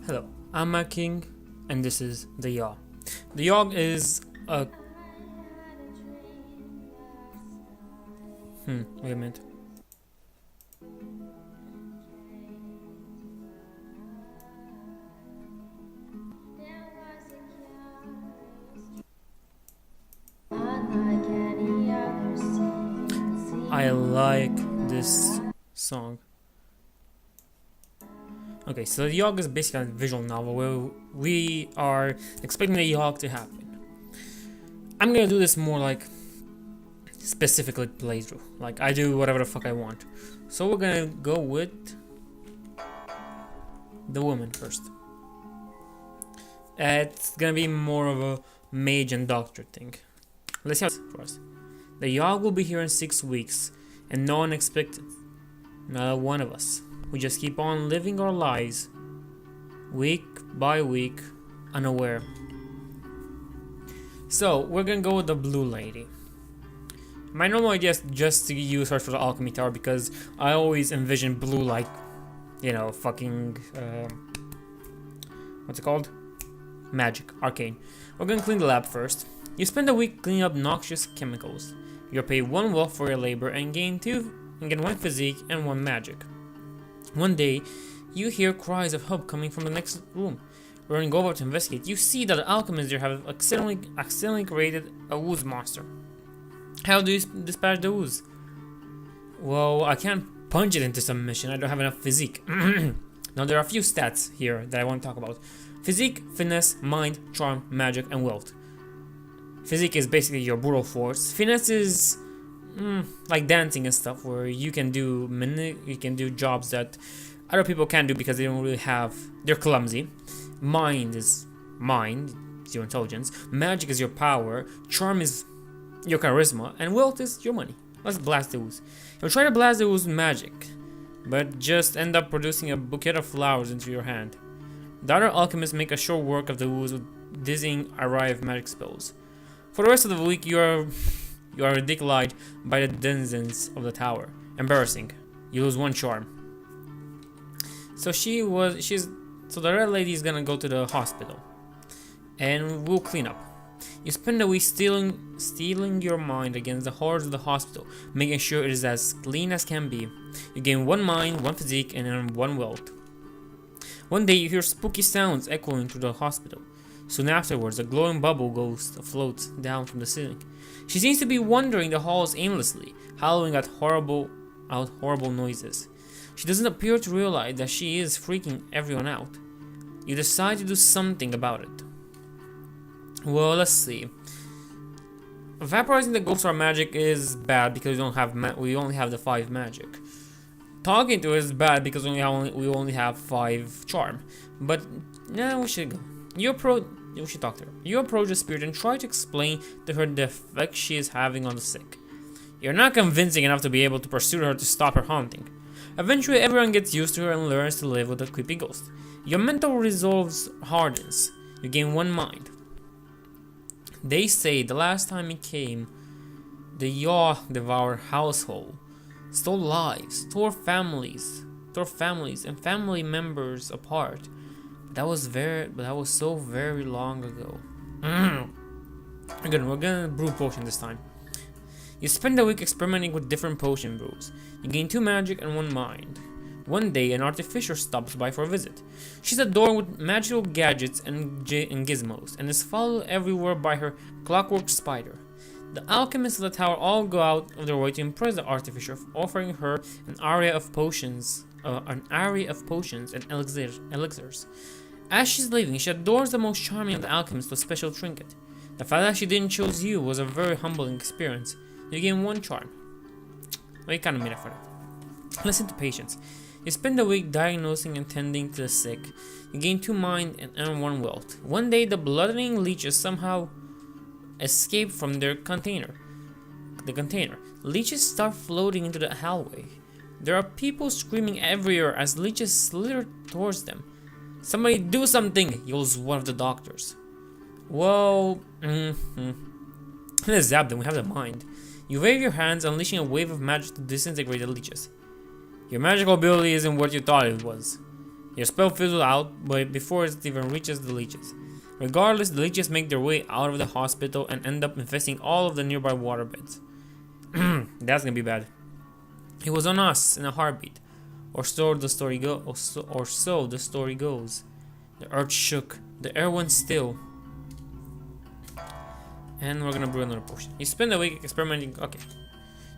Hello, I'm Matt King, and this is the Yawhg. The Yawhg is a. Wait a minute. I like this song. Okay, so the Yawhg is basically a visual novel where we are expecting the Yawhg to happen. I'm gonna do this more like specifically playthrough. Like I do whatever the fuck I want. So we're gonna go with the woman first. It's gonna be more of a mage and doctor thing. Let's see how it's for us. The Yawhg will be here in 6 weeks, and no one expected. Not one of us. We just keep on living our lives, week by week, unaware. So, we're gonna go with the blue lady. My normal idea is just to use her for the alchemy tower because I always envision blue like, you know, fucking, what's it called? Magic, arcane. We're gonna clean the lab first. You spend a week cleaning up noxious chemicals. You're paid 1 wealth for your labor and gain 1 physique and 1 magic. One day, you hear cries of help coming from the next room. Running over to investigate, you see that the alchemists there have accidentally created a ooze monster. How do you dispatch the ooze? Well, I can't punch it into submission. I don't have enough physique. Now, there are a few stats here that I want to talk about. Physique, finesse, mind, charm, magic, and wealth. Physique is basically your brutal force. Finesse is like dancing and stuff, where you can do jobs that other people can't do because they don't really have. They're clumsy. Mind is your intelligence. Magic is your power. Charm is your charisma, and wealth is your money. Let's blast the ooze. You'll try to blast the ooze with magic, but just end up producing a bouquet of flowers into your hand. The other alchemists make a short work of the ooze with dizzying array of magic spells. For the rest of the week, you are ridiculed by the denizens of the tower. Embarrassing. You lose 1 charm. So the red lady is gonna go to the hospital, and we'll clean up. You spend the week steeling your mind against the horrors of the hospital, making sure it is as clean as can be. You gain 1 mind, 1 physique, and then 1 wealth. One day you hear spooky sounds echoing through the hospital. Soon afterwards, a glowing bubble ghost floats down from the ceiling. She seems to be wandering the halls aimlessly, howling out horrible noises. She doesn't appear to realize that she is freaking everyone out. You decide to do something about it. Well, let's see. Vaporizing the ghost or magic is bad because we only have the 5 magic. Talking to her is bad because we only have 5 charm. But yeah, we should go. We should talk to her. You approach the spirit and try to explain to her the effect she is having on the sick. You're not convincing enough to be able to pursue her to stop her haunting. Eventually, everyone gets used to her and learns to live with the creepy ghost. Your mental resolve hardens. You gain 1 mind. They say the last time he came, the Yawhg devoured household, stole lives, tore families and family members apart. That was so very long ago. Again, we're gonna brew potion this time. You spend a week experimenting with different potion brews. You gain 2 magic and 1 mind. One day, an artificer stops by for a visit. She's adorned with magical gadgets and gizmos, and is followed everywhere by her clockwork spider. The alchemists of the tower all go out of their way to impress the artificer, offering her an array of potions and elixirs. As she's leaving, she adores the most charming of the alchemists with a special trinket. The fact that she didn't choose you was a very humbling experience. You gain 1 charm. Well, you kind of made up for that. Listen to patients. You spend a week diagnosing and tending to the sick. You gain 2 mind and earn 1 wealth. One day, the bloodletting leeches somehow escape from their container. Leeches start floating into the hallway. There are people screaming everywhere as leeches slither towards them. Somebody do something, yells one of the doctors. Well, let's zap them, we have the mind. You wave your hands, unleashing a wave of magic to disintegrate the leeches. Your magical ability isn't what you thought it was. Your spell fizzles out before it even reaches the leeches. Regardless, the leeches make their way out of the hospital and end up infesting all of the nearby waterbeds. That's gonna be bad. It was on us in a heartbeat, or so the story goes. The earth shook, the air went still, and we're gonna brew another potion. You spend a week experimenting. Okay,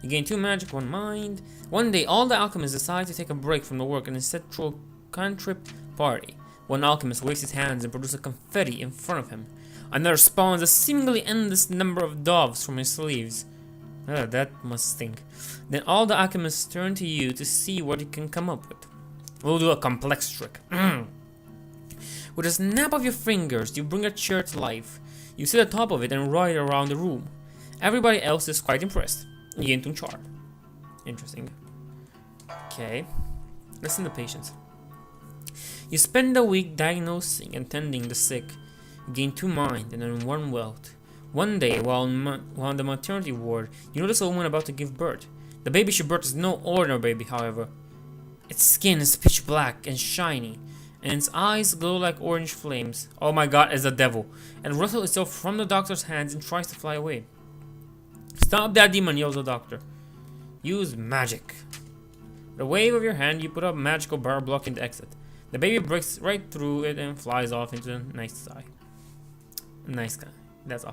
you gain 2 magic, 1 mind. One day, all the alchemists decide to take a break from the work and instead throw a cantrip party. One alchemist waves his hands and produces confetti in front of him. Another spawns a seemingly endless number of doves from his sleeves. That must stink. Then all the alchemists turn to you to see what you can come up with. We'll do a complex trick. With a snap of your fingers, you bring a chair to life. You sit atop of it and ride around the room. Everybody else is quite impressed. You gain 2 charm. Interesting. Okay. Listen to patience. You spend a week diagnosing and tending the sick. You gain 2 mind and then 1 wealth. One day, while in the maternity ward, you notice a woman about to give birth. The baby she birthed is no ordinary baby, however. Its skin is pitch black and shiny, and its eyes glow like orange flames. Oh my god, it's a devil. And wrestles itself from the doctor's hands and tries to fly away. Stop that demon, yells the doctor. Use magic. With a wave of your hand, you put up a magical barrier blocking the exit. The baby breaks right through it and flies off into the night sky. Nice sky. That's all.